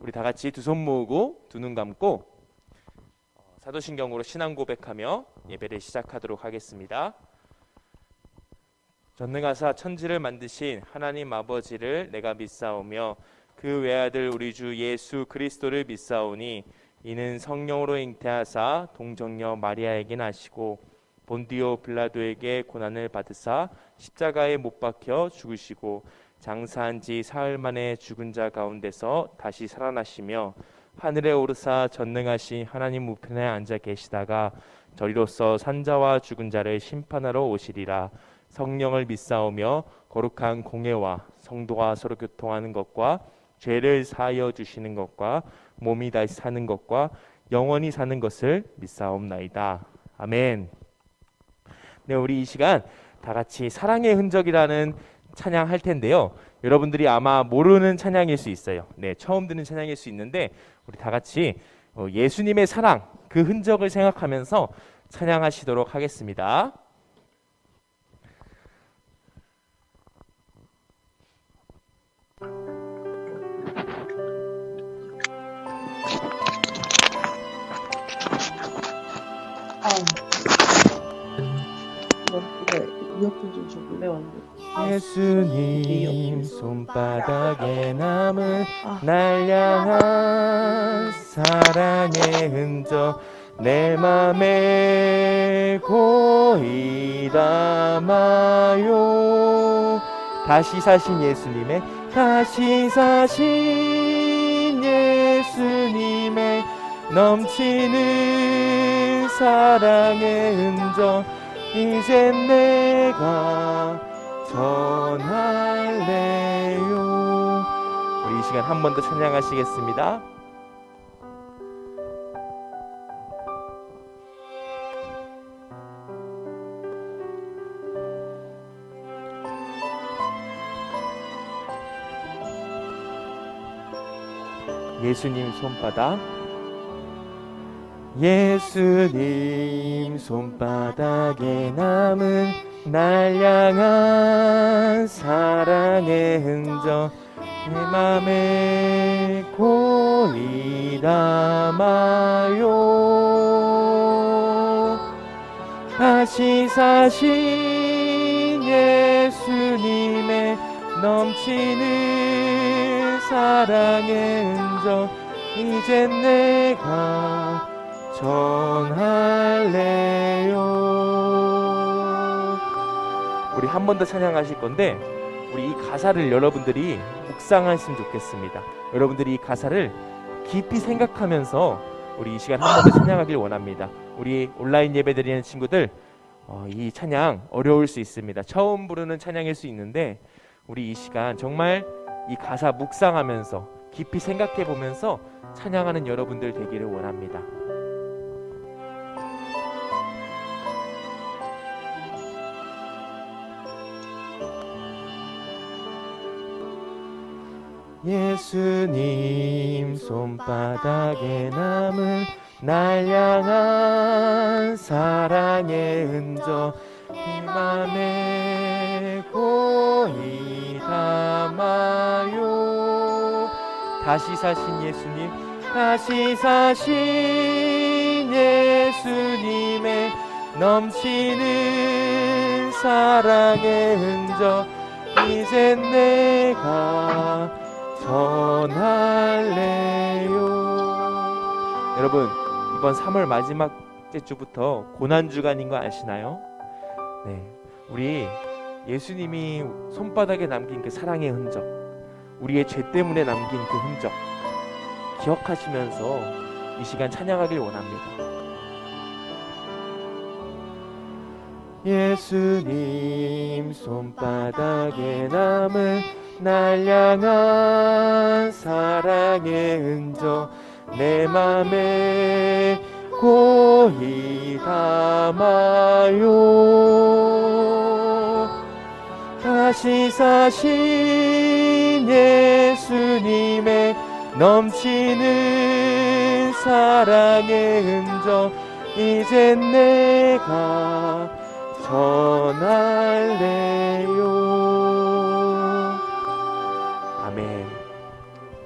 우리 다 같이 두 손 모으고 두 눈 감고 사도신경으로 신앙 고백하며 예배를 시작하도록 하겠습니다. 전능하사 천지를 만드신 하나님 아버지를 내가 믿사오며 그 외아들 우리 주 예수 그리스도를 믿사오니 이는 성령으로 잉태하사 동정녀 마리아에게 나시고 본디오 빌라도에게 고난을 받으사 십자가에 못 박혀 죽으시고 장사한 지 사흘 만에 죽은 자 가운데서 다시 살아나시며 하늘에 오르사 전능하신 하나님 우편에 앉아 계시다가 저리로서 산자와 죽은 자를 심판하러 오시리라. 성령을 믿사오며 거룩한 공예와 성도와 서로 교통하는 것과 죄를 사하여 주시는 것과 몸이 다시 사는 것과 영원히 사는 것을 믿사옵나이다. 아멘. 네, 우리 이 시간 다 같이 사랑의 흔적이라는 찬양할 텐데요. 여러분들이 아마 모르는 찬양일 수 있어요. 네, 처음 듣는 찬양일 수 있는데 우리 다 같이 예수님의 사랑, 그 흔적을 생각하면서 찬양하시도록 하겠습니다. 이어폰 좀 줘볼래 완전. 예수님 손바닥에 남은 날 향한 사랑의 흔적 내 맘에 고이 담아요. 다시 사신 예수님의 넘치는 사랑의 흔적 이젠 내가 전할래요. 우리 이 시간 한 번 더 찬양하시겠습니다. 예수님 손바닥, 예수님 손바닥에 남은 날 향한 사랑의 흔적 내 맘에 고이 담아요. 다시 사신 예수님의 넘치는 사랑의 흔적 이젠 내가 전할래요. 우리 한 번 더 찬양하실 건데 우리 이 가사를 여러분들이 묵상하시면 좋겠습니다. 여러분들이 이 가사를 깊이 생각하면서 우리 이 시간 한 번 더 찬양하길 원합니다. 우리 온라인 예배 드리는 친구들 이 찬양 어려울 수 있습니다. 처음 부르는 찬양일 수 있는데 우리 이 시간 정말 이 가사 묵상하면서 깊이 생각해 보면서 찬양하는 여러분들 되기를 원합니다. 예수님 손바닥에 남은 날 향한 사랑의 흔적 이 맘에 고이 담아요. 다시 사신 예수님의 넘치는 사랑의 흔적 이젠 내가 전할래요. 여러분, 이번 3월 마지막 주부터 고난주간인 거 아시나요? 네, 우리 예수님이 손바닥에 남긴 그 사랑의 흔적, 우리의 죄 때문에 남긴 그 흔적 기억하시면서 이 시간 찬양하길 원합니다. 예수님 손바닥에 남은 날 향한 사랑의 흔적 내 맘에 고이 담아요. 다시 사신 예수님의 넘치는 사랑의 흔적 이젠 내가 전할래요. 아멘.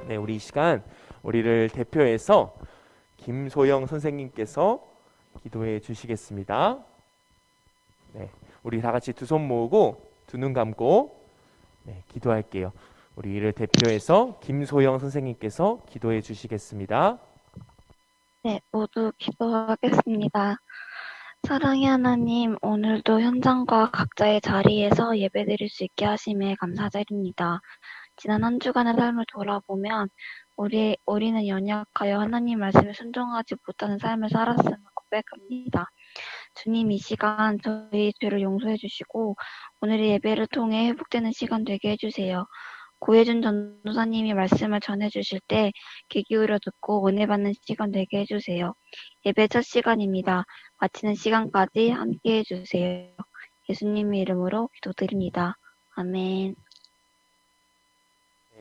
네, 우리 이 시간 우리를 대표해서 김소영 선생님께서 기도해 주시겠습니다. 네, 우리 다 같이 두 손 모으고 두 눈 감고 기도할게요. 우리를 대표해서 김소영 선생님께서 기도해 주시겠습니다. 네, 모두 기도하겠습니다. 사랑의 하나님, 오늘도 현장과 각자의 자리에서 예배드릴 수 있게 하심에 감사드립니다. 지난 한 주간의 삶을 돌아보면 우리는 연약하여 하나님 말씀에 순종하지 못하는 삶을 살았음을 고백합니다. 주님, 이 시간 저희 죄를 용서해 주시고 오늘의 예배를 통해 회복되는 시간 되게 해주세요. 고혜준 전도사님이 말씀을 전해주실 때 귀 기울여 듣고 은혜 받는 시간 되게 해주세요. 예배 첫 시간입니다. 마치는 시간까지 함께 해주세요. 예수님의 이름으로 기도드립니다. 아멘.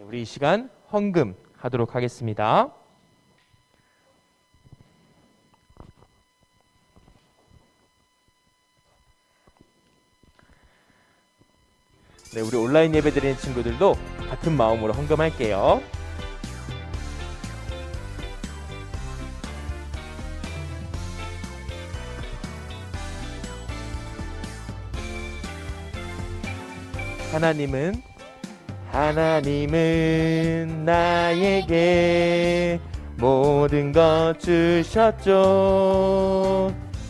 우리 이 시간 헌금 하도록 하겠습니다. 네, 우리 온라인 예배 드리는 친구들도 같은 마음으로 헌금할게요. 하나님은 나에게 모든 것 주셨죠.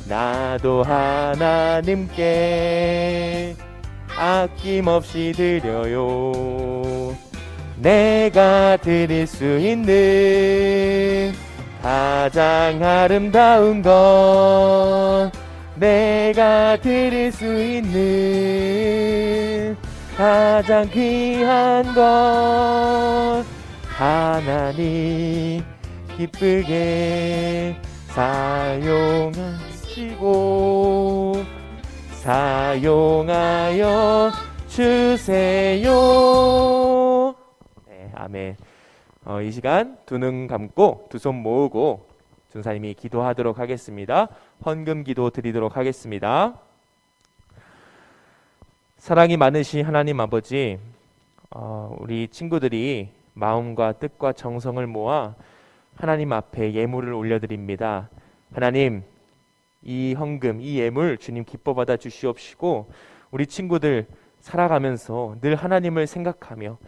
나도 하나님께 아낌없이 드려요. 내가 드릴 수 있는 가장 아름다운 것, 내가 드릴 수 있는 가장 귀한 것, 하나님 기쁘게 사용하여 주세요. 네, 아멘. 이 시간 두 눈 감고 두 손 모으고 전사님이 기도하도록 하겠습니다. 헌금 기도 드리도록 하겠습니다. 사랑이 많으신 하나님 아버지, 우리 친구들이 마음과 뜻과 정성을 모아 하나님 앞에 예물을 올려드립니다. 하나님, 이 헌금, 이 예물 주님 기뻐 받아 주시옵시고 우리 친구들 살아가면서 늘 하나님을 생각하며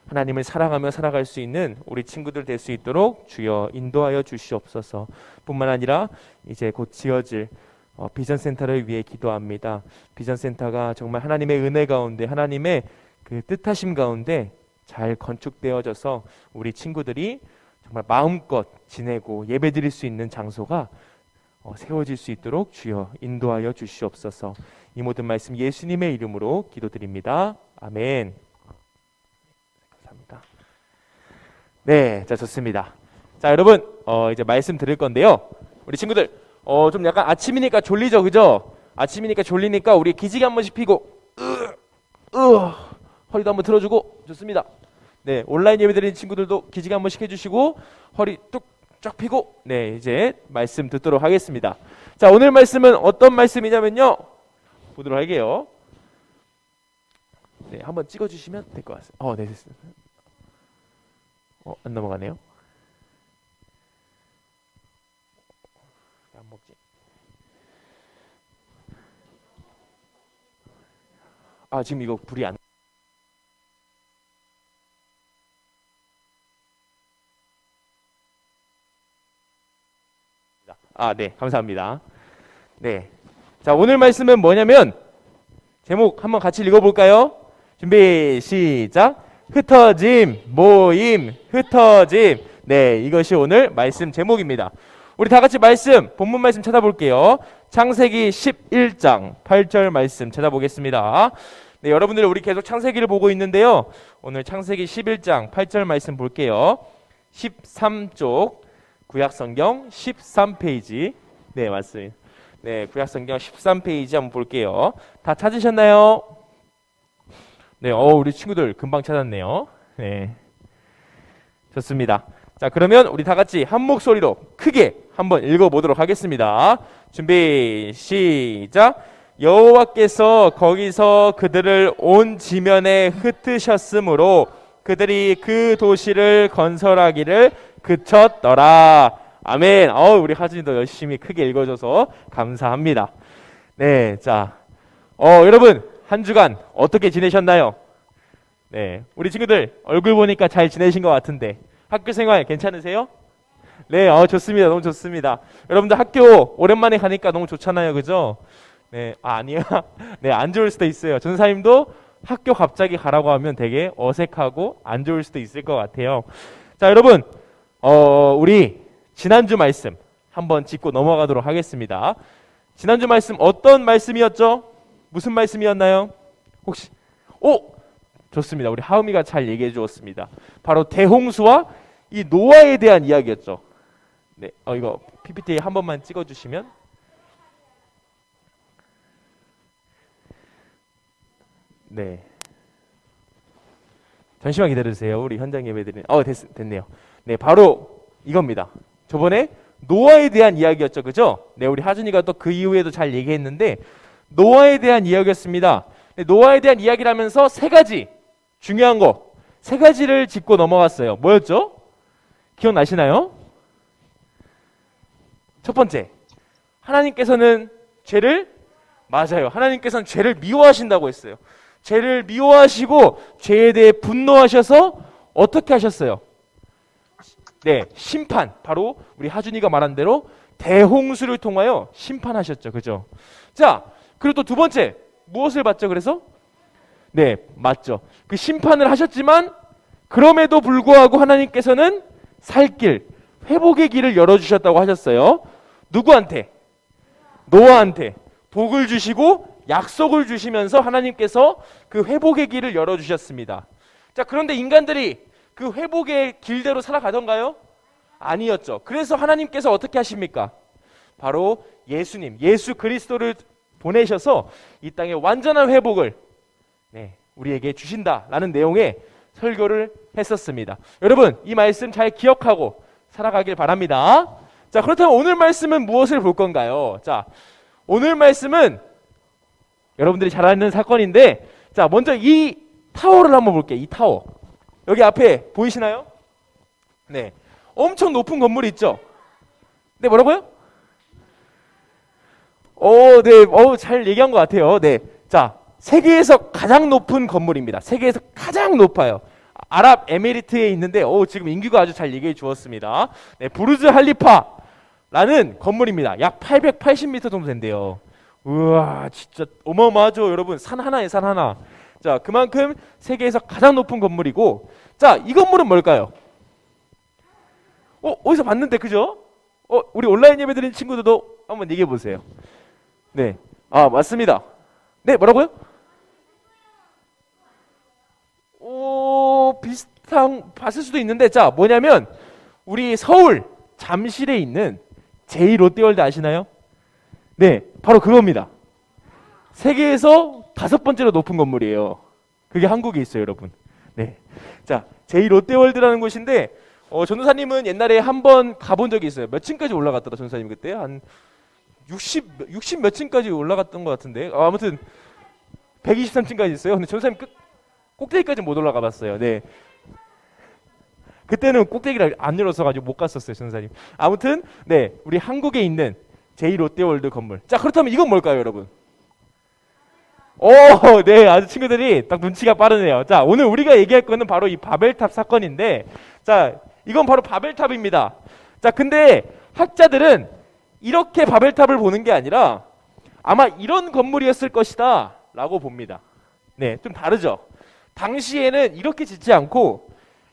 하나님을 사랑하며 살아갈 수 있는 우리 친구들 될 수 있도록 주여 인도하여 주시옵소서. 뿐만 아니라 이제 곧 지어질 비전센터를 위해 기도합니다. 비전센터가 정말 하나님의 은혜 가운데 하나님의 그 뜻하심 가운데 잘 건축되어져서 우리 친구들이 정말 마음껏 지내고 예배드릴 수 있는 장소가 세워질 수 있도록 주여 인도하여 주시옵소서. 이 모든 말씀 예수님의 이름으로 기도드립니다. 아멘. 감사합니다. 네, 자 좋습니다. 자 여러분 이제 말씀 들을 건데요. 우리 친구들 좀 약간 아침이니까 졸리죠, 그죠? 아침이니까 졸리니까 우리 기지개 한 번씩 피고 허리도 한번 틀어주고 좋습니다. 네, 온라인 예배드리는 친구들도 기지개 한 번씩 해주시고 허리 뚝 쫙 피고 네 이제 말씀 듣도록 하겠습니다. 자 오늘 말씀은 어떤 말씀이냐면요, 보도록 할게요. 네, 한번 찍어주시면 될 것 같습니다. 네, 됐습니다. 안 넘어가네요. 안 먹지. 지금 이거 불이 안. 네, 감사합니다. 네, 자 오늘 말씀은 뭐냐면 제목 한번 같이 읽어볼까요? 준비 시작. 흩어짐 모임 흩어짐. 네, 이것이 오늘 말씀 제목입니다. 우리 다 같이 말씀 본문 말씀 찾아볼게요. 창세기 11장 8절 말씀 찾아보겠습니다. 네, 여러분들 우리 계속 창세기를 보고 있는데요. 오늘 창세기 11장 8절 말씀 볼게요. 13쪽 구약성경 13페이지. 네, 맞습니다. 네, 구약성경 13페이지 한번 볼게요. 다 찾으셨나요? 네, 우리 친구들 금방 찾았네요. 네, 좋습니다. 자, 그러면 우리 다 같이 한 목소리로 크게 한번 읽어보도록 하겠습니다. 준비 시작. 여호와께서 거기서 그들을 온 지면에 흩으셨으므로 그들이 그 도시를 건설하기를 그쳤더라. 아멘. 우리 하준이도 열심히 크게 읽어줘서 감사합니다. 네, 자, 여러분 한 주간 어떻게 지내셨나요? 네, 우리 친구들 얼굴 보니까 잘 지내신 것 같은데 학교 생활 괜찮으세요? 네, 좋습니다. 너무 좋습니다. 여러분들 학교 오랜만에 가니까 너무 좋잖아요, 그죠? 네, 아니야. 네, 안 좋을 수도 있어요. 전사님도 학교 갑자기 가라고 하면 되게 어색하고 안 좋을 수도 있을 것 같아요. 자, 여러분, 우리 지난주 말씀 한번 짚고 넘어가도록 하겠습니다. 지난주 말씀 어떤 말씀이었죠? 무슨 말씀이었나요? 혹시? 좋습니다. 우리 하음이가 잘 얘기해 주었습니다. 바로 대홍수와 이 노아에 대한 이야기였죠. 네, 이거 PPT 한 번만 찍어주시면. 네. 잠시만 기다려주세요. 우리 현장 예배드리는. 됐네요. 네, 바로 이겁니다. 저번에 노아에 대한 이야기였죠, 그죠? 네, 우리 하준이가 또 그 이후에도 잘 얘기했는데 노아에 대한 이야기였습니다. 네, 노아에 대한 이야기를 하면서 세 가지 중요한 거, 세 가지를 짚고 넘어갔어요. 뭐였죠? 기억나시나요? 첫 번째, 하나님께서는 하나님께서는 죄를 미워하신다고 했어요. 죄를 미워하시고 죄에 대해 분노하셔서 어떻게 하셨어요? 네, 심판. 바로 우리 하준이가 말한 대로 대홍수를 통하여 심판하셨죠. 그죠? 자, 그리고 또 두 번째, 무엇을 봤죠? 그래서? 네, 맞죠. 그 심판을 하셨지만 그럼에도 불구하고 하나님께서는 살 길, 회복의 길을 열어주셨다고 하셨어요. 누구한테? 노아한테 복을 주시고 약속을 주시면서 하나님께서 그 회복의 길을 열어주셨습니다. 자, 그런데 인간들이 그 회복의 길대로 살아가던가요? 아니었죠. 그래서 하나님께서 어떻게 하십니까? 바로 예수님, 예수 그리스도를 보내셔서 이 땅에 완전한 회복을 우리에게 주신다라는 내용의 설교를 했었습니다. 여러분, 이 말씀 잘 기억하고 살아가길 바랍니다. 자, 그렇다면 오늘 말씀은 무엇을 볼 건가요? 자, 오늘 말씀은 여러분들이 잘 아는 사건인데, 자, 먼저 이 타워를 한번 볼게요. 이 타워. 여기 앞에 보이시나요? 네. 엄청 높은 건물이 있죠? 네, 뭐라고요? 네. 잘 얘기한 것 같아요. 네. 자, 세계에서 가장 높은 건물입니다. 세계에서 가장 높아요. 아랍에미리트에 있는데, 지금 인규가 아주 잘 얘기해 주었습니다. 네, 부르즈 할리파라는 건물입니다. 약 880m 정도 된대요. 우와, 진짜 어마어마하죠, 여러분. 산 하나에 산 하나. 자, 그만큼 세계에서 가장 높은 건물이고, 자, 이 건물은 뭘까요? 어디서 봤는데, 그죠? 우리 온라인 예배 드린 친구들도 한번 얘기해 보세요. 네, 맞습니다. 네, 뭐라고요? 비슷한 봤을 수도 있는데, 자, 뭐냐면 우리 서울 잠실에 있는 제2롯데월드 아시나요? 네, 바로 그겁니다. 세계에서 5번째로 높은 건물이에요. 그게 한국에 있어요, 여러분. 네, 자, 제2롯데월드라는 곳인데, 전도사님은 옛날에 한번 가본 적이 있어요. 몇 층까지 올라갔더라, 전도사님 그때? 한 60 몇 층까지 올라갔던 것 같은데, 아무튼 123층까지 있어요. 근데 전도사님 꼭대기까지 못 올라가 봤어요. 네, 그때는 꼭대기를 안 열어서 가지고 못 갔었어요, 전도사님. 아무튼 네, 우리 한국에 있는 제2롯데월드 건물. 자, 그렇다면 이건 뭘까요, 여러분? 네, 아주 친구들이 딱 눈치가 빠르네요. 자, 오늘 우리가 얘기할 거는 바로 이 바벨탑 사건인데, 자, 이건 바로 바벨탑입니다. 자, 근데 학자들은 이렇게 바벨탑을 보는 게 아니라 아마 이런 건물이었을 것이다 라고 봅니다. 네, 좀 다르죠. 당시에는 이렇게 짓지 않고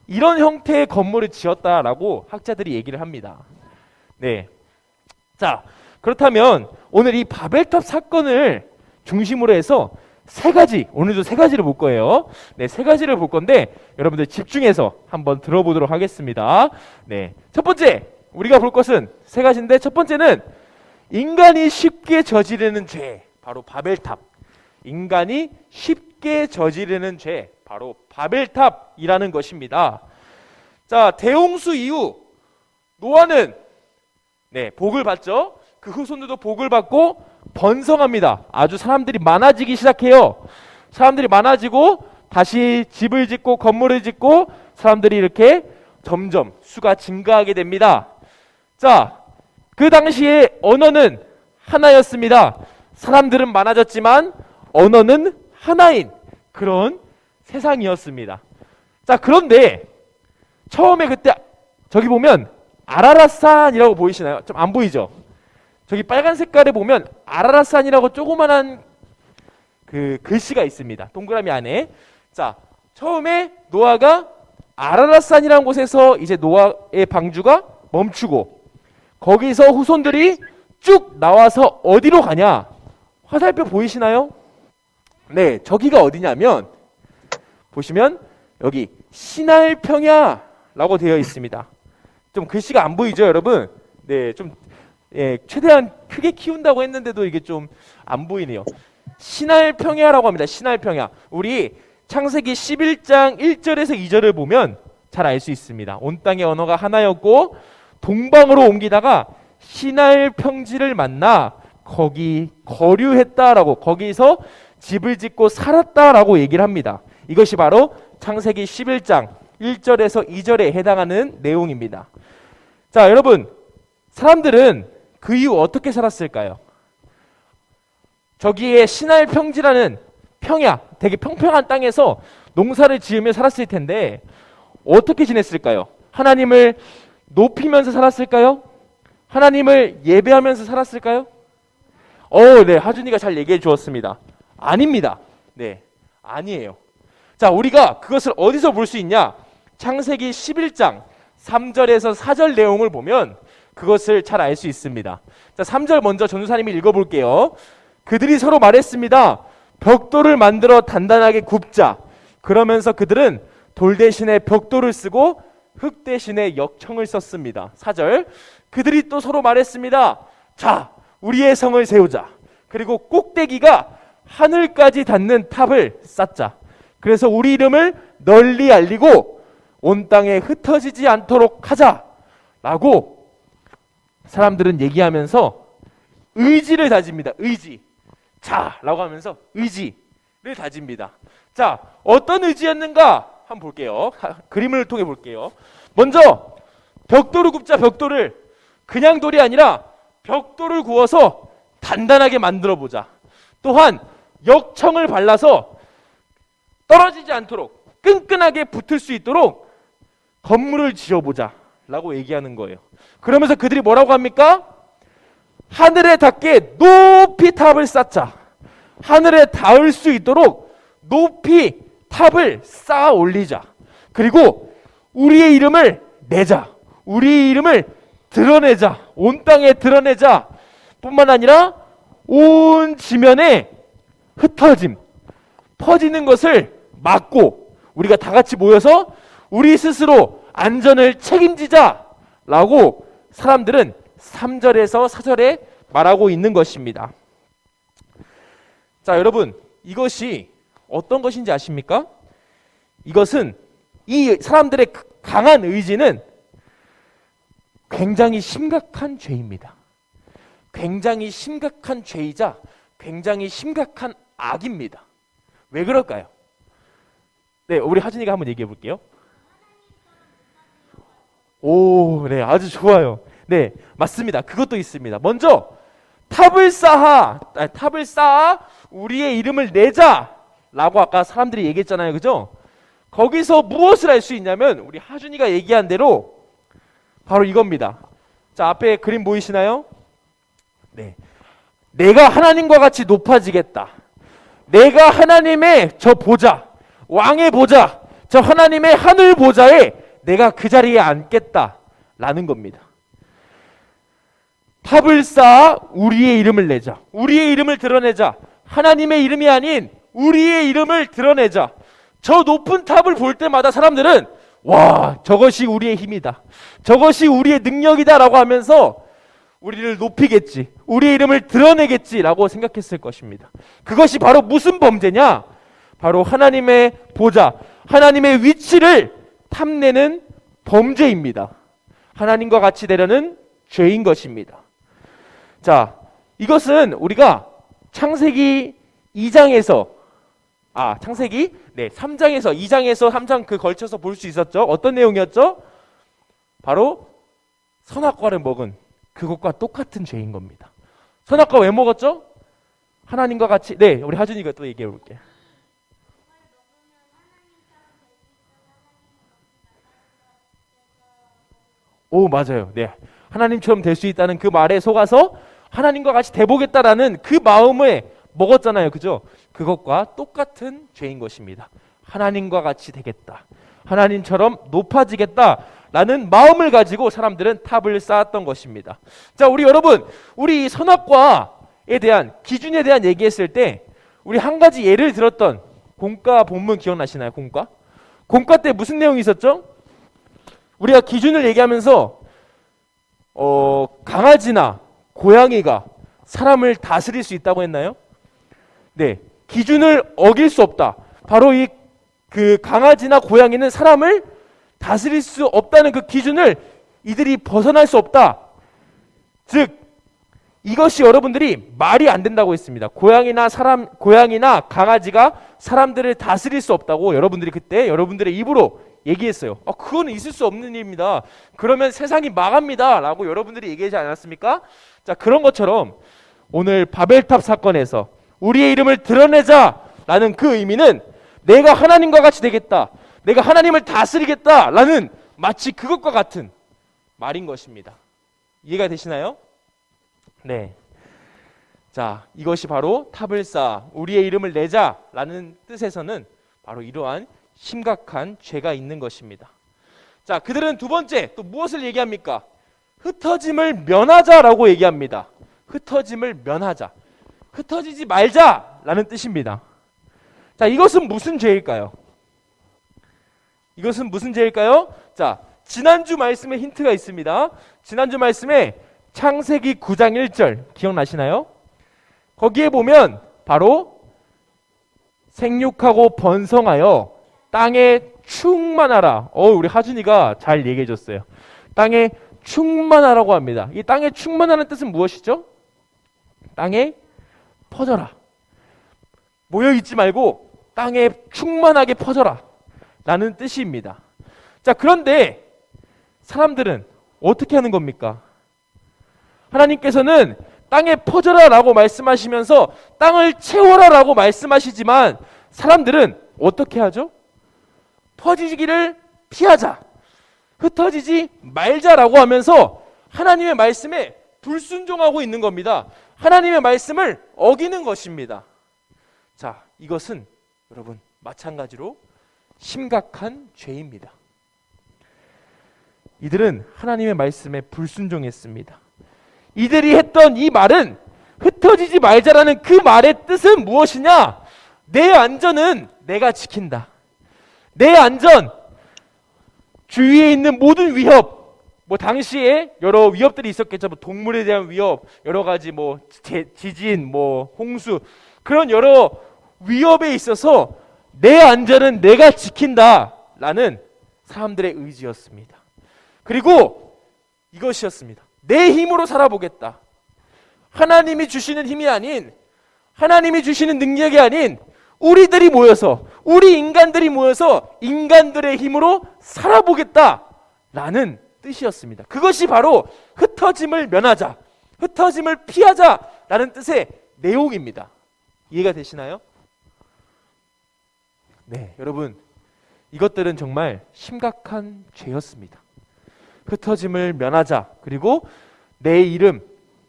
이런 형태의 건물을 지었다라고 학자들이 얘기를 합니다. 네, 자, 그렇다면 오늘 이 바벨탑 사건을 중심으로 해서 오늘도 세 가지를 볼 거예요. 네, 세 가지를 볼 건데 여러분들 집중해서 한번 들어보도록 하겠습니다. 네, 첫 번째 우리가 볼 것은 세 가지인데, 첫 번째는 인간이 쉽게 저지르는 죄, 바로 바벨탑. 인간이 쉽게 저지르는 죄, 바로 바벨탑이라는 것입니다. 자, 대홍수 이후 노아는 복을 받죠. 그 후손들도 복을 받고 번성합니다. 아주 사람들이 많아지기 시작해요. 사람들이 많아지고 다시 집을 짓고 건물을 짓고 사람들이 이렇게 점점 수가 증가하게 됩니다. 자, 그 당시에 언어는 하나였습니다. 사람들은 많아졌지만 언어는 하나인 그런 세상이었습니다. 자, 그런데 처음에 그때 저기 보면 아라랏산이라고 보이시나요? 좀 안 보이죠? 저기 빨간 색깔에 보면 아라랏산이라고 조그만한 그 글씨가 있습니다. 동그라미 안에. 자, 처음에 노아가 아라랏산이라는 곳에서 이제 노아의 방주가 멈추고 거기서 후손들이 쭉 나와서 어디로 가냐? 화살표 보이시나요? 네, 저기가 어디냐면 보시면 여기 시날 평야라고 되어 있습니다. 좀 글씨가 안 보이죠, 여러분? 네, 좀 최대한 크게 키운다고 했는데도 이게 좀 안 보이네요. 시날 평야라고 합니다. 시날 평야. 우리 창세기 11장 1절에서 2절을 보면 잘 알 수 있습니다. 온 땅의 언어가 하나였고 동방으로 옮기다가 시날 평지를 만나 거기 거류했다라고, 거기서 집을 짓고 살았다라고 얘기를 합니다. 이것이 바로 창세기 11장 1절에서 2절에 해당하는 내용입니다. 자, 여러분, 사람들은 그 이후 어떻게 살았을까요? 저기에 시날 평지라는 평야, 되게 평평한 땅에서 농사를 지으며 살았을 텐데 어떻게 지냈을까요? 하나님을 높이면서 살았을까요? 하나님을 예배하면서 살았을까요? 네, 하준이가 잘 얘기해 주었습니다. 아닙니다. 네, 아니에요. 자, 우리가 그것을 어디서 볼 수 있냐? 창세기 11장 3절에서 4절 내용을 보면 그것을 잘 알 수 있습니다. 자, 3절 먼저 전도사님이 읽어볼게요. 그들이 서로 말했습니다. 벽돌을 만들어 단단하게 굽자. 그러면서 그들은 돌 대신에 벽돌을 쓰고 흙 대신에 역청을 썼습니다. 4절. 그들이 또 서로 말했습니다. 자, 우리의 성을 세우자. 그리고 꼭대기가 하늘까지 닿는 탑을 쌓자. 그래서 우리 이름을 널리 알리고 온 땅에 흩어지지 않도록 하자. 라고 사람들은 얘기하면서 의지를 다집니다. 의지. 자, 라고 하면서 의지를 다집니다. 자, 어떤 의지였는가? 한번 볼게요. 그림을 통해 볼게요. 먼저 벽돌을 굽자. 벽돌을 그냥 돌이 아니라 벽돌을 구워서 단단하게 만들어 보자. 또한 역청을 발라서 떨어지지 않도록 끈끈하게 붙을 수 있도록 건물을 지어보자 라고 얘기하는 거예요. 그러면서 그들이 뭐라고 합니까? 하늘에 닿게 높이 탑을 쌓자. 하늘에 닿을 수 있도록 높이 탑을 쌓아 올리자. 그리고 우리의 이름을 내자. 우리의 이름을 드러내자. 온 땅에 드러내자. 뿐만 아니라 온 지면에 흩어짐, 퍼지는 것을 막고 우리가 다 같이 모여서 우리 스스로 안전을 책임지자 라고 사람들은 3절에서 4절에 말하고 있는 것입니다. 자, 여러분, 이것이 어떤 것인지 아십니까? 이것은 이 사람들의 강한 의지는 굉장히 심각한 죄입니다. 굉장히 심각한 죄이자 굉장히 심각한 악입니다. 왜 그럴까요? 네, 우리 하진이가 한번 얘기해 볼게요. 오, 네, 아주 좋아요. 네, 맞습니다. 그것도 있습니다. 먼저 탑을 쌓아 우리의 이름을 내자라고 아까 사람들이 얘기했잖아요, 그죠? 거기서 무엇을 할 수 있냐면 우리 하준이가 얘기한 대로 바로 이겁니다. 자, 앞에 그림 보이시나요? 네, 내가 하나님과 같이 높아지겠다. 내가 하나님의 저 보좌, 왕의 보좌, 저 하나님의 하늘 보좌에 내가 그 자리에 앉겠다라는 겁니다. 탑을 쌓아 우리의 이름을 내자. 우리의 이름을 드러내자. 하나님의 이름이 아닌 우리의 이름을 드러내자. 저 높은 탑을 볼 때마다 사람들은 와, 저것이 우리의 힘이다. 저것이 우리의 능력이다라고 하면서 우리를 높이겠지. 우리의 이름을 드러내겠지라고 생각했을 것입니다. 그것이 바로 무슨 범죄냐? 바로 하나님의 보좌, 하나님의 위치를 탐내는 범죄입니다. 하나님과 같이 되려는 죄인 것입니다. 자, 이것은 우리가 창세기 2장에서 창세기 3장에서 2장에서 3장 그 걸쳐서 볼 수 있었죠. 어떤 내용이었죠? 바로 선악과를 먹은 그것과 똑같은 죄인 겁니다. 선악과 왜 먹었죠? 하나님과 같이 우리 하준이가 또 얘기해 볼게요. 오, 맞아요. 하나님처럼 될 수 있다는 그 말에 속아서 하나님과 같이 돼보겠다라는 그 마음에 먹었잖아요. 그죠? 그것과 똑같은 죄인 것입니다. 하나님과 같이 되겠다. 하나님처럼 높아지겠다라는 마음을 가지고 사람들은 탑을 쌓았던 것입니다. 자, 우리 여러분, 우리 선악과에 대한 기준에 대한 얘기했을 때 우리 한 가지 예를 들었던 공과 본문 기억나시나요? 공과 때 무슨 내용이 있었죠? 우리가 기준을 얘기하면서 강아지나 고양이가 사람을 다스릴 수 있다고 했나요? 기준을 어길 수 없다. 바로 그 강아지나 고양이는 사람을 다스릴 수 없다는 그 기준을 이들이 벗어날 수 없다. 즉 이것이 여러분들이 말이 안 된다고 했습니다. 고양이나 강아지가 사람들을 다스릴 수 없다고 여러분들이 그때 여러분들의 입으로 얘기했어요. 그건 있을 수 없는 일입니다. 그러면 세상이 망합니다. 라고 여러분들이 얘기하지 않았습니까? 자, 그런 것처럼 오늘 바벨탑 사건에서 우리의 이름을 드러내자 라는 그 의미는 내가 하나님과 같이 되겠다. 내가 하나님을 다스리겠다 라는 마치 그것과 같은 말인 것입니다. 이해가 되시나요? 자, 이것이 바로 탑을 쌓아 우리의 이름을 내자 라는 뜻에서는 바로 이러한 심각한 죄가 있는 것입니다. 자, 그들은 두 번째 또 무엇을 얘기합니까? 흩어짐을 면하자라고 얘기합니다. 흩어짐을 면하자. 흩어지지 말자라는 뜻입니다. 자, 이것은 무슨 죄일까요? 자, 지난주 말씀에 힌트가 있습니다. 지난주 말씀에 창세기 9장 1절 기억나시나요? 거기에 보면 바로 생육하고 번성하여 땅에 충만하라. 우리 하준이가 잘 얘기해 줬어요. 땅에 충만하라고 합니다. 이 땅에 충만하는 뜻은 무엇이죠? 땅에 퍼져라. 모여있지 말고 땅에 충만하게 퍼져라 라는 뜻입니다. 자, 그런데 사람들은 어떻게 하는 겁니까? 하나님께서는 땅에 퍼져라 라고 말씀하시면서 땅을 채워라 라고 말씀하시지만 사람들은 어떻게 하죠? 퍼지기를 피하자, 흩어지지 말자라고 하면서 하나님의 말씀에 불순종하고 있는 겁니다. 하나님의 말씀을 어기는 것입니다. 자, 이것은 여러분 마찬가지로 심각한 죄입니다. 이들은 하나님의 말씀에 불순종했습니다. 이들이 했던 이 말은 흩어지지 말자라는 그 말의 뜻은 무엇이냐? 내 안전은 내가 지킨다. 내 안전, 주위에 있는 모든 위협, 당시에 여러 위협들이 있었겠죠. 동물에 대한 위협, 여러 가지 지진, 홍수, 그런 여러 위협에 있어서 내 안전은 내가 지킨다라는 사람들의 의지였습니다. 그리고 이것이었습니다. 내 힘으로 살아보겠다. 하나님이 주시는 힘이 아닌, 하나님이 주시는 능력이 아닌 우리 인간들이 모여서 인간들의 힘으로 살아보겠다라는 뜻이었습니다. 그것이 바로 흩어짐을 면하자, 흩어짐을 피하자라는 뜻의 내용입니다. 이해가 되시나요? 여러분, 이것들은 정말 심각한 죄였습니다. 흩어짐을 면하자, 그리고 내 이름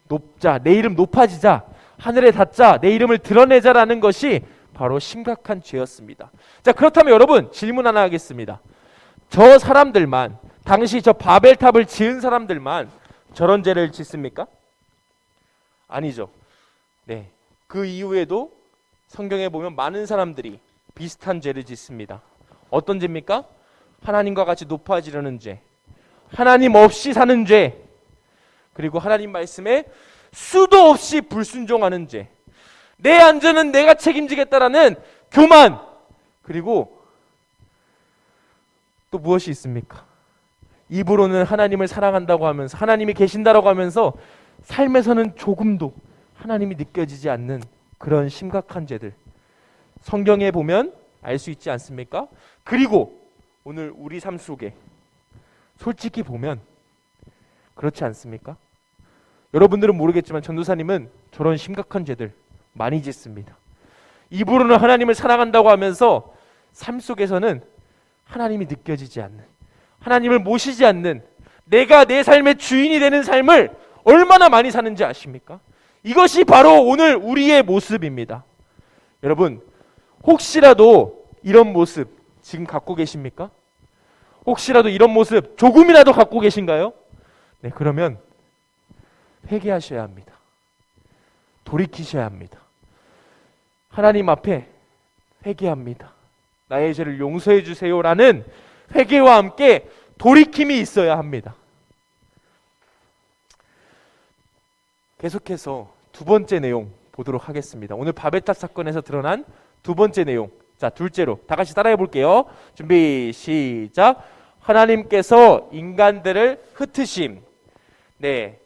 높자, 내 이름 높아지자, 하늘에 닿자, 내 이름을 드러내자라는 것이 바로 심각한 죄였습니다. 자, 그렇다면 여러분 질문 하나 하겠습니다. 저 사람들만, 당시 저 바벨탑을 지은 사람들만 저런 죄를 짓습니까? 아니죠. 그 이후에도 성경에 보면 많은 사람들이 비슷한 죄를 짓습니다. 어떤 죄입니까? 하나님과 같이 높아지려는 죄, 하나님 없이 사는 죄, 그리고 하나님 말씀에 수도 없이 불순종하는 죄, 내 안전은 내가 책임지겠다라는 교만, 그리고 또 무엇이 있습니까? 입으로는 하나님을 사랑한다고 하면서, 하나님이 계신다라고 하면서 삶에서는 조금도 하나님이 느껴지지 않는 그런 심각한 죄들. 성경에 보면 알 수 있지 않습니까? 그리고 오늘 우리 삶 속에 솔직히 보면 그렇지 않습니까? 여러분들은 모르겠지만 전도사님은 저런 심각한 죄들 많이 짓습니다. 입으로는 하나님을 사랑한다고 하면서 삶 속에서는 하나님이 느껴지지 않는, 하나님을 모시지 않는, 내가 내 삶의 주인이 되는 삶을 얼마나 많이 사는지 아십니까? 이것이 바로 오늘 우리의 모습입니다. 여러분, 혹시라도 이런 모습 지금 갖고 계십니까? 혹시라도 이런 모습 조금이라도 갖고 계신가요? 네, 그러면 회개하셔야 합니다. 돌이키셔야 합니다. 하나님 앞에 회개합니다. 나의 죄를 용서해 주세요라는 회개와 함께 돌이킴이 있어야 합니다. 계속해서 두 번째 내용 보도록 하겠습니다. 오늘 바벨탑 사건에서 드러난 두 번째 내용. 자, 둘째로 다 같이 따라해 볼게요. 준비 시작. 하나님께서 인간들을 흩으심. 네,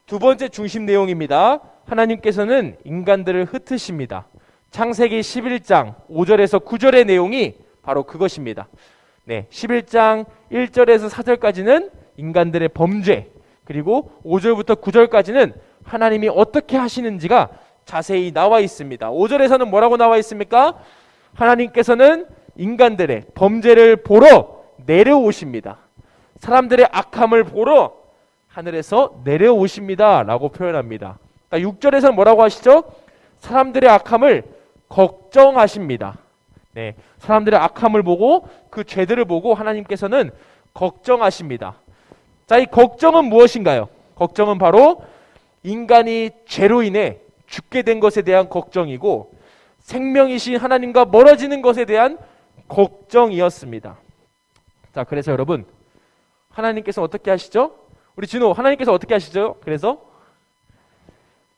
두 번째 중심 내용입니다. 하나님께서는 인간들을 흩으십니다. 창세기 11장 5절에서 9절의 내용이 바로 그것입니다. 네, 11장 1절에서 4절까지는 인간들의 범죄, 그리고 5절부터 9절까지는 하나님이 어떻게 하시는지가 자세히 나와 있습니다. 5절에서는 뭐라고 나와 있습니까? 하나님께서는 인간들의 범죄를 보러 내려오십니다. 사람들의 악함을 보러 하늘에서 내려오십니다 라고 표현합니다. 6절에서는 뭐라고 하시죠? 사람들의 악함을 걱정하십니다. 네, 사람들의 악함을 보고 그 죄들을 보고 하나님께서는 걱정하십니다. 자, 이 걱정은 무엇인가요? 걱정은 바로 인간이 죄로 인해 죽게 된 것에 대한 걱정이고 생명이신 하나님과 멀어지는 것에 대한 걱정이었습니다. 자, 그래서 여러분, 하나님께서 어떻게 하시죠? 우리 진호, 하나님께서 어떻게 하시죠? 그래서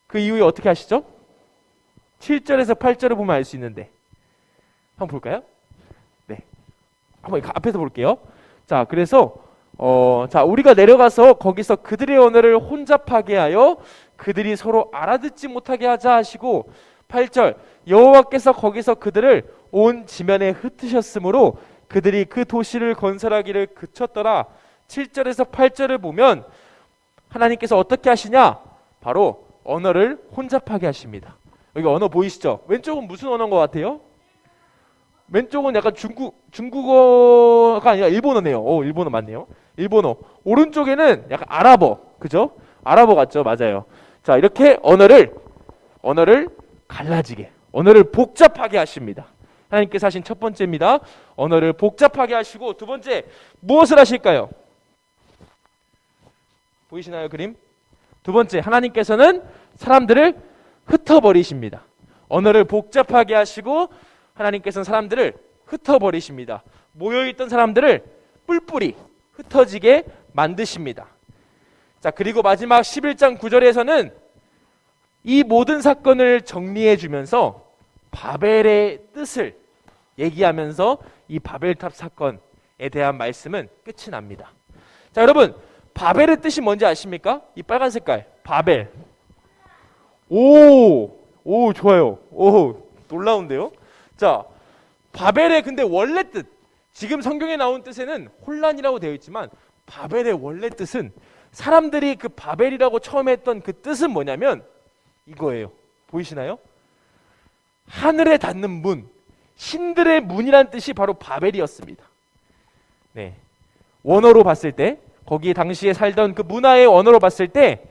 그 이후에 어떻게 하시죠? 7절에서 8절을 보면 알 수 있는데 한번 볼까요? 네, 한번 앞에서 볼게요. 자, 그래서 자, 우리가 내려가서 거기서 그들의 언어를 혼잡하게 하여 그들이 서로 알아듣지 못하게 하자 하시고 8절 여호와께서 거기서 그들을 온 지면에 흩으셨으므로 그들이 그 도시를 건설하기를 그쳤더라. 7절에서 8절을 보면 하나님께서 어떻게 하시냐? 바로 언어를 혼잡하게 하십니다. 여기 언어 보이시죠? 왼쪽은 무슨 언어인 것 같아요? 왼쪽은 약간 중국어가 아니라 일본어네요. 일본어 맞네요. 일본어. 오른쪽에는 약간 아랍어, 그죠? 아랍어 같죠? 맞아요. 자, 이렇게 언어를 갈라지게, 언어를 복잡하게 하십니다. 하나님께서 하신 첫 번째입니다. 언어를 복잡하게 하시고 두 번째 무엇을 하실까요? 보이시나요, 그림? 두 번째, 하나님께서는 사람들을 흩어버리십니다. 언어를 복잡하게 하시고 하나님께서는 사람들을 흩어버리십니다. 모여있던 사람들을 뿔뿔이 흩어지게 만드십니다. 자, 그리고 마지막 11장 9절에서는 이 모든 사건을 정리해 주면서 바벨의 뜻을 얘기하면서 이 바벨탑 사건에 대한 말씀은 끝이 납니다. 자, 여러분, 바벨의 뜻이 뭔지 아십니까? 이 빨간 색깔, 바벨. 오, 좋아요. 오, 놀라운데요? 자, 바벨의 근데 원래 뜻, 지금 성경에 나온 뜻에는 혼란이라고 되어 있지만 바벨의 원래 뜻은, 사람들이 그 바벨이라고 처음에 했던 그 뜻은 뭐냐면 이거예요. 보이시나요? 하늘에 닿는 문, 신들의 문이란 뜻이 바로 바벨이었습니다. 네, 원어로 봤을 때, 거기 당시에 살던 그 문화의 언어로 봤을 때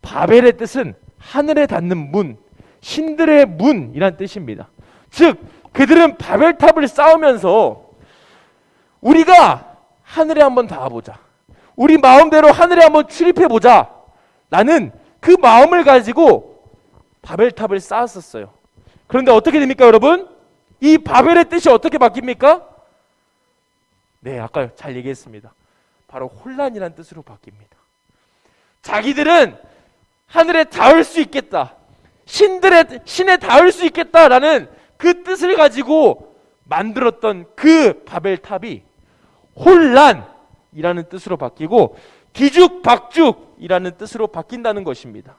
바벨의 뜻은 하늘에 닿는 문, 신들의 문이란 뜻입니다. 즉, 그들은 바벨탑을 쌓으면서 우리가 하늘에 한번 닿아보자, 우리 마음대로 하늘에 한번 출입해보자 라는 그 마음을 가지고 바벨탑을 쌓았었어요. 그런데 어떻게 됩니까, 여러분? 이 바벨의 뜻이 어떻게 바뀝니까? 네, 아까 잘 얘기했습니다. 바로 혼란이라는 뜻으로 바뀝니다. 자기들은 하늘에 닿을 수 있겠다, 신에 닿을 수 있겠다라는 그 뜻을 가지고 만들었던 그 바벨탑이 혼란이라는 뜻으로 바뀌고 뒤죽박죽이라는 뜻으로 바뀐다는 것입니다.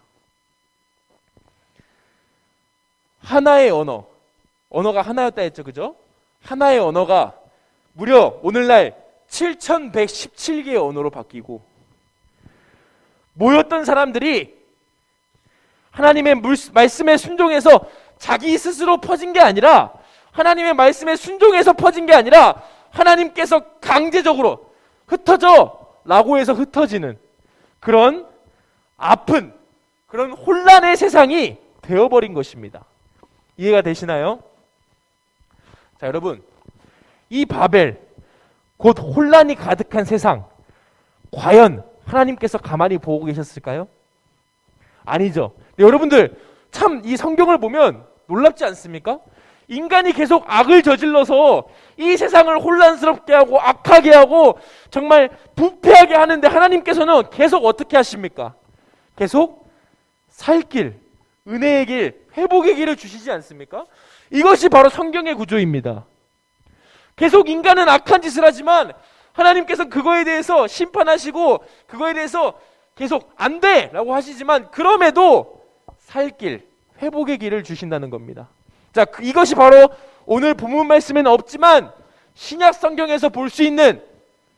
하나의 언어, 언어가 하나였다 했죠. 그죠? 하나의 언어가 무려 오늘날 7117개의 언어로 바뀌고, 모였던 사람들이 하나님의 말씀에 순종해서 자기 스스로 퍼진 게 아니라, 하나님의 말씀에 순종해서 퍼진 게 아니라 하나님께서 강제적으로 흩어져 라고 해서 흩어지는 그런 아픈, 그런 혼란의 세상이 되어버린 것입니다. 이해가 되시나요? 자, 여러분, 이 바벨, 곧 혼란이 가득한 세상, 과연 하나님께서 가만히 보고 계셨을까요? 아니죠. 네, 여러분들 참 이 성경을 보면 놀랍지 않습니까? 인간이 계속 악을 저질러서 이 세상을 혼란스럽게 하고 악하게 하고 정말 부패하게 하는데, 하나님께서는 계속 어떻게 하십니까? 계속 살 길, 은혜의 길, 회복의 길을 주시지 않습니까? 이것이 바로 성경의 구조입니다. 계속 인간은 악한 짓을 하지만 하나님께서 그거에 대해서 심판하시고 그거에 대해서 계속 안 돼! 라고 하시지만, 그럼에도 살 길, 회복의 길을 주신다는 겁니다. 자, 이것이 바로 오늘 본문 말씀에는 없지만 신약 성경에서 볼 수 있는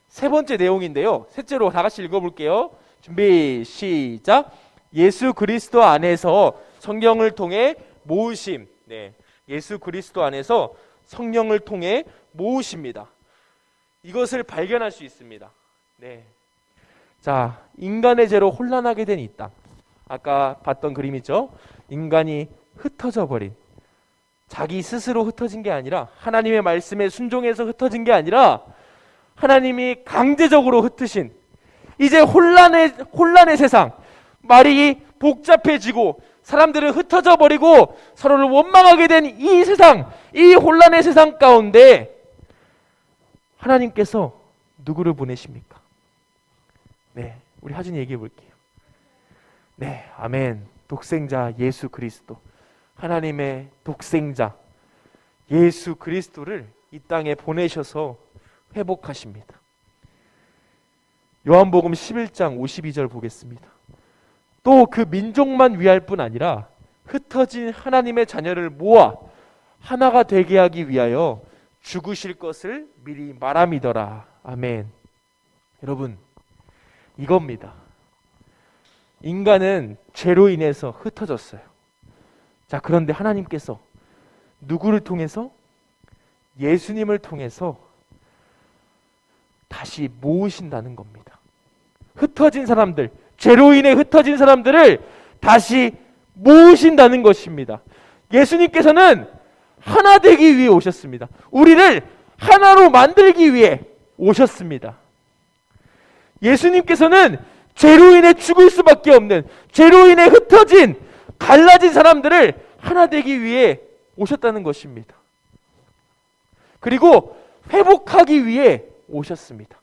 세 번째 내용인데요. 셋째로 다 같이 읽어볼게요. 준비, 시작. 예수 그리스도 안에서 성령을 통해 모으심. 네, 예수 그리스도 안에서 성령을 통해 모으십니다. 이것을 발견할 수 있습니다. 네. 자, 인간의 죄로 혼란하게 된 이 땅. 아까 봤던 그림이죠. 인간이 흩어져 버린, 자기 스스로 흩어진 게 아니라, 하나님의 말씀에 순종해서 흩어진 게 아니라 하나님이 강제적으로 흩으신, 이제 혼란의 세상, 말이 복잡해지고 사람들은 흩어져 버리고 서로를 원망하게 된 이 세상, 이 혼란의 세상 가운데 하나님께서 누구를 보내십니까? 네, 우리 하준이 얘기해 볼게요. 네, 아멘. 독생자 예수 그리스도, 하나님의 독생자 예수 그리스도를 이 땅에 보내셔서 회복하십니다. 요한복음 11장 52절 보겠습니다. 또 그 민족만 위할 뿐 아니라 흩어진 하나님의 자녀를 모아 하나가 되게 하기 위하여 죽으실 것을 미리 말함이더라. 아멘. 여러분, 이겁니다. 인간은 죄로 인해서 흩어졌어요. 자, 그런데 하나님께서 누구를 통해서? 예수님을 통해서 다시 모으신다는 겁니다. 흩어진 사람들, 죄로 인해 흩어진 사람들을 다시 모으신다는 것입니다. 예수님께서는 하나 되기 위해 오셨습니다. 우리를 하나로 만들기 위해 오셨습니다. 예수님께서는 죄로 인해 죽을 수밖에 없는, 죄로 인해 흩어진, 갈라진 사람들을 하나 되기 위해 오셨다는 것입니다. 그리고 회복하기 위해 오셨습니다.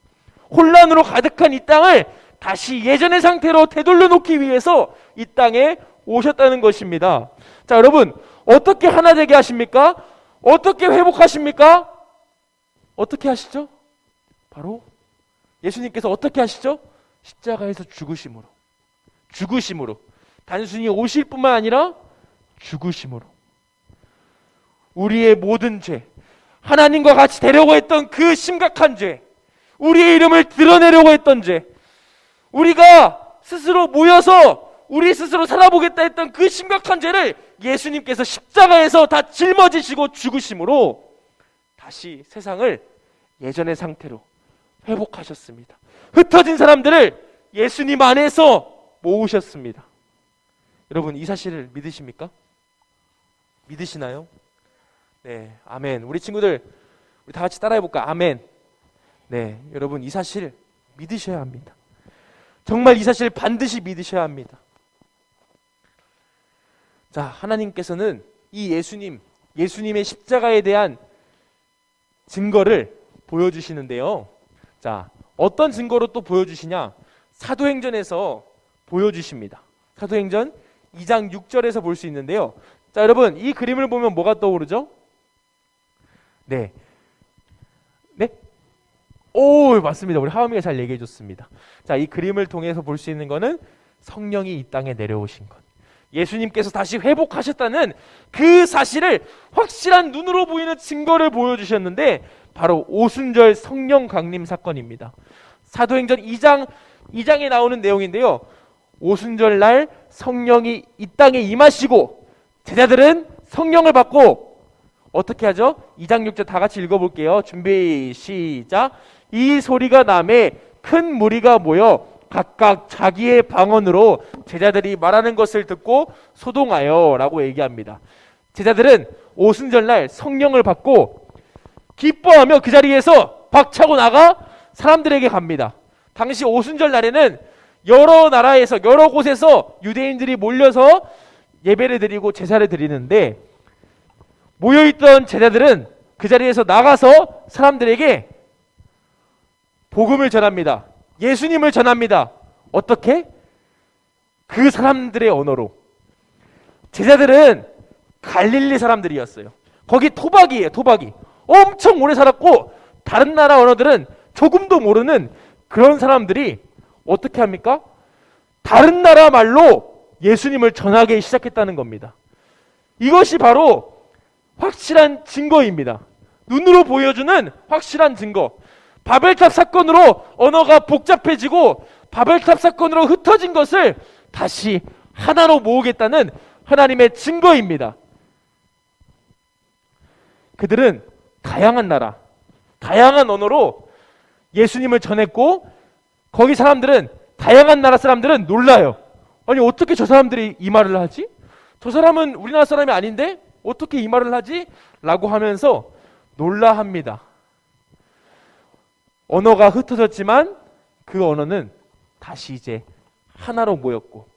혼란으로 가득한 이 땅을 다시 예전의 상태로 되돌려 놓기 위해서 이 땅에 오셨다는 것입니다. 자, 여러분, 어떻게 하나 되게 하십니까? 어떻게 회복하십니까? 어떻게 하시죠? 바로 예수님께서 어떻게 하시죠? 십자가에서 죽으심으로, 단순히 오실 뿐만 아니라 죽으심으로 우리의 모든 죄, 하나님과 같이 되려고 했던 그 심각한 죄, 우리의 이름을 드러내려고 했던 죄, 우리가 스스로 모여서 우리 스스로 살아보겠다 했던 그 심각한 죄를 예수님께서 십자가에서 다 짊어지시고 죽으심으로 다시 세상을 예전의 상태로 회복하셨습니다. 흩어진 사람들을 예수님 안에서 모으셨습니다. 여러분, 이 사실을 믿으십니까? 믿으시나요? 네, 아멘. 우리 친구들, 우리 다 같이 따라해 볼까? 아멘. 네, 여러분, 이 사실 믿으셔야 합니다. 정말 이 사실 반드시 믿으셔야 합니다. 자, 하나님께서는 이 예수님의 십자가에 대한 증거를 보여주시는데요. 자, 어떤 증거로 또 보여주시냐? 사도행전에서 보여주십니다. 사도행전 2장 6절에서 볼 수 있는데요. 자, 여러분, 이 그림을 보면 뭐가 떠오르죠? 네. 오, 맞습니다. 우리 하음이가 잘 얘기해 줬습니다. 자, 이 그림을 통해서 볼 수 있는 거는 성령이 이 땅에 내려오신 것. 예수님께서 다시 회복하셨다는 그 사실을 확실한 눈으로 보이는 증거를 보여주셨는데 바로 오순절 성령 강림 사건입니다. 사도행전 2장에 나오는 내용인데요. 오순절 날 성령이 이 땅에 임하시고 제자들은 성령을 받고 어떻게 하죠? 2장 6절 다 같이 읽어볼게요. 준비 시작. 이 소리가 나매 큰 무리가 모여 각각 자기의 방언으로 제자들이 말하는 것을 듣고 소동하여 라고 얘기합니다. 제자들은 오순절날 성령을 받고 기뻐하며 그 자리에서 박차고 나가 사람들에게 갑니다. 당시 오순절 날에는 여러 나라에서 여러 곳에서 유대인들이 몰려서 예배를 드리고 제사를 드리는데 모여있던 제자들은 그 자리에서 나가서 사람들에게 복음을 전합니다. 예수님을 전합니다. 어떻게? 그 사람들의 언어로. 제자들은 갈릴리 사람들이었어요. 거기 토박이에요. 토박이. 엄청 오래 살았고 다른 나라 언어들은 조금도 모르는 그런 사람들이 어떻게 합니까? 다른 나라 말로 예수님을 전하기 시작했다는 겁니다. 이것이 바로 확실한 증거입니다. 눈으로 보여주는 확실한 증거. 바벨탑 사건으로 언어가 복잡해지고 바벨탑 사건으로 흩어진 것을 다시 하나로 모으겠다는 하나님의 증거입니다. 그들은 다양한 나라, 다양한 언어로 예수님을 전했고 거기 사람들은 다양한 나라 사람들은 놀라요. 아니 어떻게 저 사람들이 이 말을 하지? 저 사람은 우리나라 사람이 아닌데 어떻게 이 말을 하지? 라고 하면서 놀라합니다. 언어가 흩어졌지만 그 언어는 다시 이제 하나로 모였고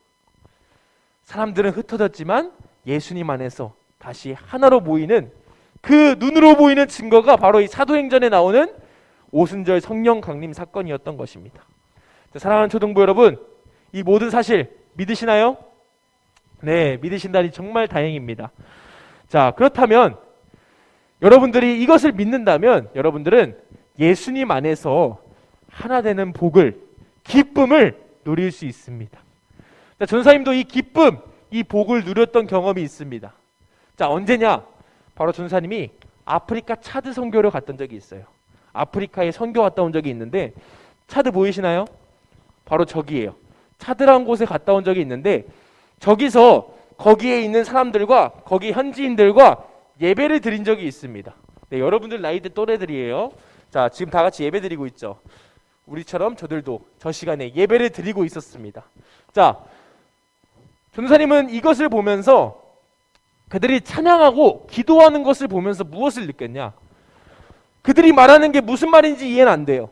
사람들은 흩어졌지만 예수님 안에서 다시 하나로 모이는 그 눈으로 보이는 증거가 바로 이 사도행전에 나오는 오순절 성령 강림 사건이었던 것입니다. 사랑하는 초등부 여러분, 이 모든 사실 믿으시나요? 네, 믿으신다니 정말 다행입니다. 자, 그렇다면 여러분들이 이것을 믿는다면 여러분들은 예수님 안에서 하나 되는 복을, 기쁨을 누릴 수 있습니다. 자, 전사님도 이 기쁨, 이 복을 누렸던 경험이 있습니다. 자, 언제냐? 바로 전사님이 아프리카 차드 선교를 갔던 적이 있어요. 아프리카에 선교 갔다 온 적이 있는데 차드 보이시나요? 바로 저기예요. 차드라는 곳에 갔다 온 적이 있는데 저기서 거기에 있는 사람들과 거기 현지인들과 예배를 드린 적이 있습니다. 네, 여러분들 나이대 또래들이에요. 자, 지금 다 같이 예배 드리고 있죠. 우리처럼 저들도 저 시간에 예배를 드리고 있었습니다. 자, 전도사님은 이것을 보면서 그들이 찬양하고 기도하는 것을 보면서 무엇을 느꼈냐? 그들이 말하는 게 무슨 말인지 이해는 안 돼요.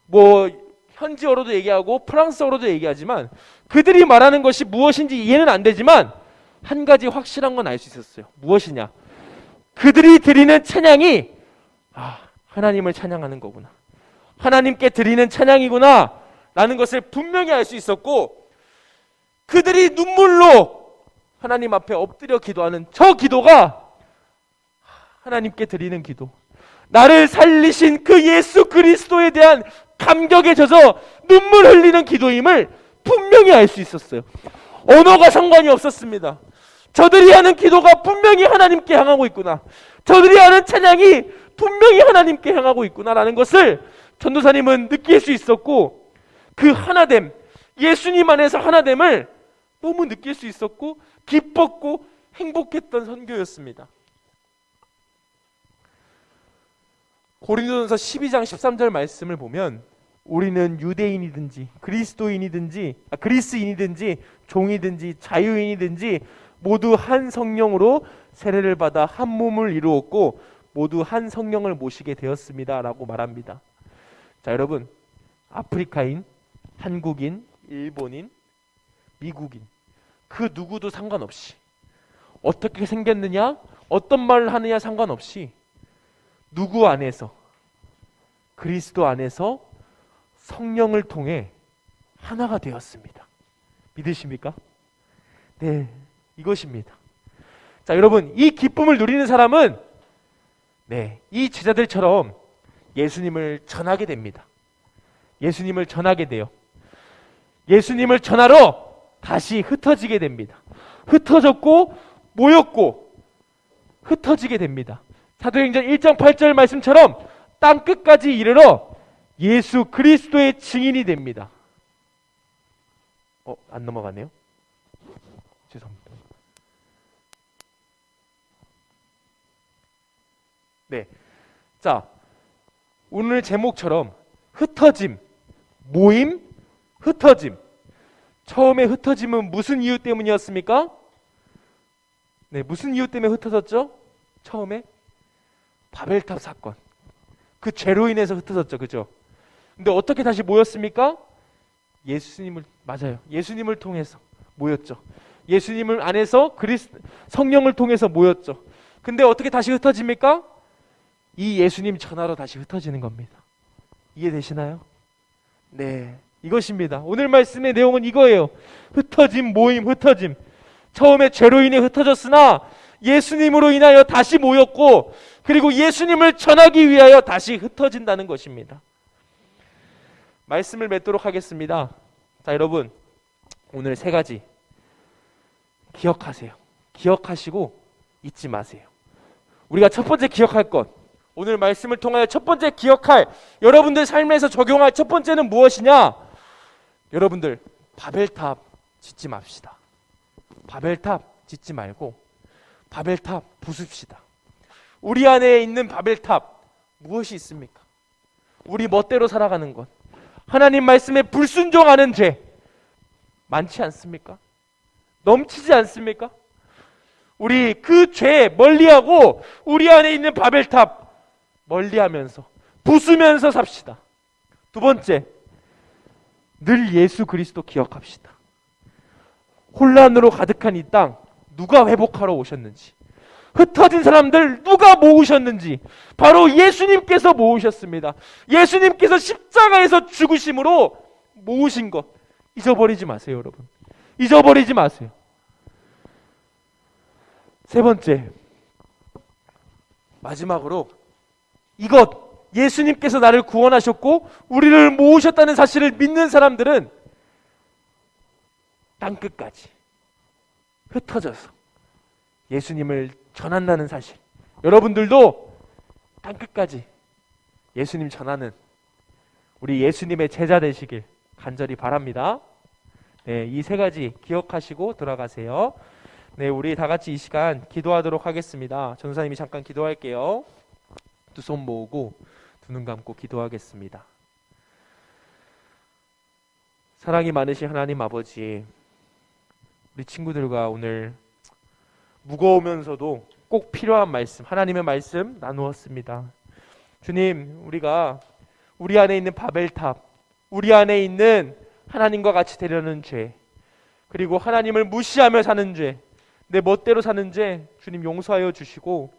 뭐 현지어로도 얘기하고 프랑스어로도 얘기하지만 그들이 말하는 것이 무엇인지 이해는 안 되지만 한 가지 확실한 건 알 수 있었어요. 무엇이냐? 그들이 드리는 찬양이 하나님을 찬양하는 거구나. 하나님께 드리는 찬양이구나 라는 것을 분명히 알 수 있었고 그들이 눈물로 하나님 앞에 엎드려 기도하는 저 기도가 하나님께 드리는 기도, 나를 살리신 그 예수 그리스도에 대한 감격에 젖어 눈물 흘리는 기도임을 분명히 알 수 있었어요. 언어가 상관이 없었습니다. 저들이 하는 기도가 분명히 하나님께 향하고 있구나. 저들이 하는 찬양이 분명히 하나님께 향하고 있구나라는 것을 전도사님은 느낄 수 있었고 그 하나됨, 예수님 안에서 하나됨을 너무 느낄 수 있었고 기뻤고 행복했던 선교였습니다. 고린도전서 12장 13절 말씀을 보면 우리는 유대인이든지 그리스인이든지 종이든지 자유인이든지 모두 한 성령으로 세례를 받아 한 몸을 이루었고 모두 한 성령을 모시게 되었습니다 라고 말합니다. 자, 여러분, 아프리카인, 한국인, 일본인, 미국인 그 누구도 상관없이 어떻게 생겼느냐, 어떤 말을 하느냐 상관없이 누구 안에서, 그리스도 안에서 성령을 통해 하나가 되었습니다. 믿으십니까? 네, 이것입니다. 자, 여러분, 이 기쁨을 누리는 사람은 이 제자들처럼 예수님을 전하게 됩니다. 예수님을 전하게 돼요. 예수님을 전하러 다시 흩어지게 됩니다. 흩어졌고 모였고 흩어지게 됩니다. 사도행전 1장 8절 말씀처럼 땅 끝까지 이르러 예수 그리스도의 증인이 됩니다. 안 넘어가네요. 죄송합니다. 네. 자, 오늘 제목처럼 흩어짐, 모임, 흩어짐. 처음에 흩어짐은 무슨 이유 때문이었습니까? 네, 무슨 이유 때문에 흩어졌죠? 처음에 바벨탑 사건. 그 죄로 인해서 흩어졌죠. 그죠? 근데 어떻게 다시 모였습니까? 예수님을 통해서 모였죠. 예수님을 안에서 성령을 통해서 모였죠. 근데 어떻게 다시 흩어집니까? 이 예수님 전하로 다시 흩어지는 겁니다. 이해되시나요? 네, 이것입니다. 오늘 말씀의 내용은 이거예요. 흩어짐, 모임, 흩어짐. 처음에 죄로 인해 흩어졌으나 예수님으로 인하여 다시 모였고, 그리고 예수님을 전하기 위하여 다시 흩어진다는 것입니다. 말씀을 맺도록 하겠습니다. 자, 여러분, 오늘 세 가지 기억하세요. 기억하시고 잊지 마세요. 우리가 첫 번째 기억할 것, 오늘 말씀을 통하여 첫 번째 기억할, 여러분들 삶에서 적용할 첫 번째는 무엇이냐? 여러분들, 바벨탑 짓지 맙시다. 바벨탑 짓지 말고 바벨탑 부숩시다. 우리 안에 있는 바벨탑 무엇이 있습니까? 우리 멋대로 살아가는 것, 하나님 말씀에 불순종하는 죄 많지 않습니까? 넘치지 않습니까? 우리 그 죄 멀리하고 우리 안에 있는 바벨탑 멀리하면서 부수면서 삽시다. 두 번째, 늘 예수 그리스도 기억합시다. 혼란으로 가득한 이 땅 누가 회복하러 오셨는지, 흩어진 사람들 누가 모으셨는지 바로 예수님께서 모으셨습니다. 예수님께서 십자가에서 죽으심으로 모으신 것 잊어버리지 마세요. 여러분, 잊어버리지 마세요. 세 번째, 마지막으로 이것, 예수님께서 나를 구원하셨고 우리를 모으셨다는 사실을 믿는 사람들은 땅끝까지 흩어져서 예수님을 전한다는 사실, 여러분들도 땅끝까지 예수님 전하는 우리 예수님의 제자 되시길 간절히 바랍니다. 네, 이 세 가지 기억하시고 들어가세요. 네, 우리 다 같이 이 시간 기도하도록 하겠습니다. 전사님이 잠깐 기도할게요. 두 손 모으고 두 눈 감고 기도하겠습니다. 사랑이 많으신 하나님 아버지, 우리 친구들과 오늘 무거우면서도 꼭 필요한 말씀, 하나님의 말씀 나누었습니다. 주님, 우리가 우리 안에 있는 바벨탑, 우리 안에 있는 하나님과 같이 되려는 죄, 그리고 하나님을 무시하며 사는 죄, 내 멋대로 사는 죄 주님 용서하여 주시고,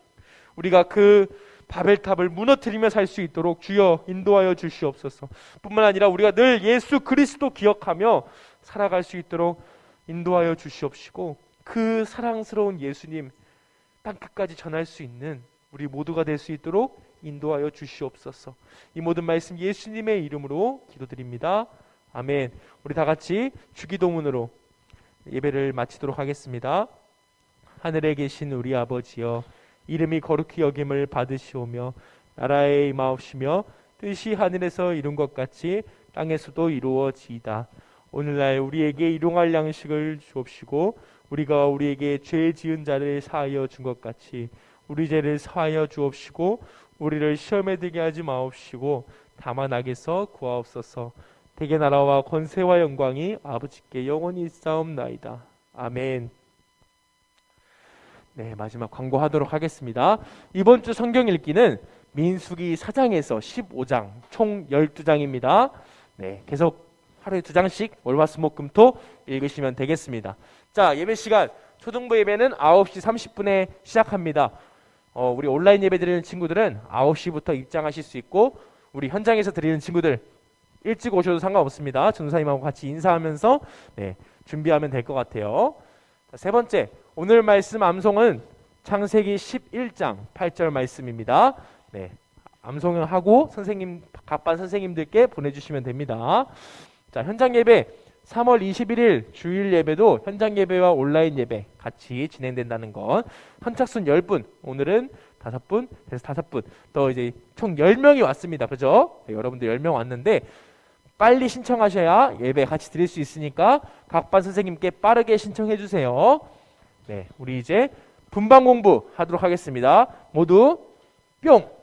우리가 그 바벨탑을 무너뜨리며 살 수 있도록 주여 인도하여 주시옵소서. 뿐만 아니라 우리가 늘 예수 그리스도 기억하며 살아갈 수 있도록 인도하여 주시옵시고, 그 사랑스러운 예수님 땅끝까지 전할 수 있는 우리 모두가 될 수 있도록 인도하여 주시옵소서. 이 모든 말씀 예수님의 이름으로 기도드립니다. 아멘. 우리 다 같이 주기도문으로 예배를 마치도록 하겠습니다. 하늘에 계신 우리 아버지여, 이름이 거룩히 여김을 받으시오며 나라에 임하옵시며 뜻이 하늘에서 이룬 것 같이 땅에서도 이루어지이다. 오늘날 우리에게 일용할 양식을 주옵시고, 우리가 우리에게 죄 지은 자를 사하여 준 것 같이 우리 죄를 사하여 주옵시고, 우리를 시험에 들게 하지 마옵시고 다만 악에서 구하옵소서. 대개 나라와 권세와 영광이 아버지께 영원히 있사옵나이다. 아멘. 네, 마지막 광고하도록 하겠습니다. 이번 주 성경 읽기는 민수기 4장에서 15장 총 12장입니다. 네, 계속 하루에 2장씩 월화수목금토 읽으시면 되겠습니다. 자, 예배 시간 초등부 예배는 9시 30분에 시작합니다. 우리 온라인 예배 드리는 친구들은 9시부터 입장하실 수 있고, 우리 현장에서 드리는 친구들 일찍 오셔도 상관없습니다. 전도사님하고 같이 인사하면서 준비하면 될 것 같아요. 자, 세 번째, 오늘 말씀 암송은 창세기 11장 8절 말씀입니다. 네, 암송을 하고 각 반 선생님들께 보내주시면 됩니다. 자, 현장 예배 3월 21일 주일 예배도 현장 예배와 온라인 예배 같이 진행된다는 것. 선착순 10분, 오늘은 5분, 그래서 5분. 또 이제 총 10명이 왔습니다. 그죠? 네, 여러분들 10명 왔는데 빨리 신청하셔야 예배 같이 드릴 수 있으니까 각 반 선생님께 빠르게 신청해 주세요. 네, 우리 이제 분방 공부 하도록 하겠습니다. 모두 뿅!